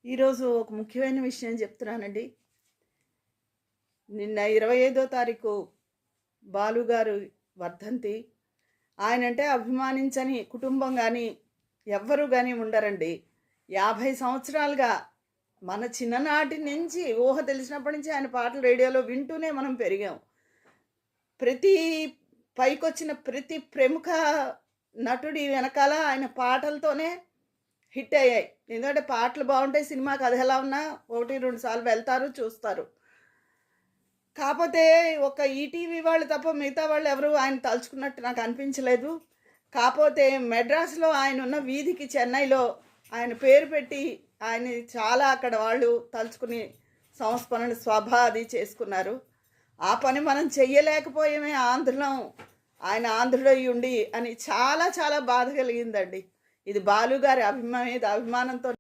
ఈరోజు ఒక ముఖ్యమైన విషయం చెప్తున్నానండి. నిన్న 25వ తారీఖు బాలుగారు వర్ధంతి. ఆయనంటే అభిమానించని కుటుంబం గానీ, ఎవ్వరు గానీ ఉండరండి. 50 సంవత్సరాలుగా మన చిన్ననాటి నుంచి ఊహ తెలిసినప్పటి నుంచి ఆయన పాటలు రేడియోలో వింటూనే మనం పెరిగాం. ప్రతి పైకొచ్చిన ప్రతి ప్రముఖ నటుడి వెనకాల ఆయన పాటలతోనే హిట్ అయ్యాయి. ఎందుకంటే పాటలు బావుంటాయి. సినిమా కథ ఎలా ఉన్నా 1, 2 సార్లు వెళ్తారు, చూస్తారు. కాపోతే ఒక ఈటీవీ వాళ్ళు తప్ప మిగతా వాళ్ళెవరు ఆయన తలుచుకున్నట్టు నాకు అనిపించలేదు. కాపోతే మెడ్రాస్‌లో ఆయనున్న వీధికి చెన్నైలో ఆయన పేరు పెట్టి ఆయన్ని చాలా అక్కడ వాళ్ళు తలుచుకుని సంస్మరణ సభ అది చేసుకున్నారు. ఆ పని మనం చెయ్యలేకపోయామే ఆంధ్రులం. ఆయన ఆంధ్రుడయ్యుండి అని చాలా చాలా బాధ కలిగిందండి. ఇది బాలు గారి మీద అభిమానంతో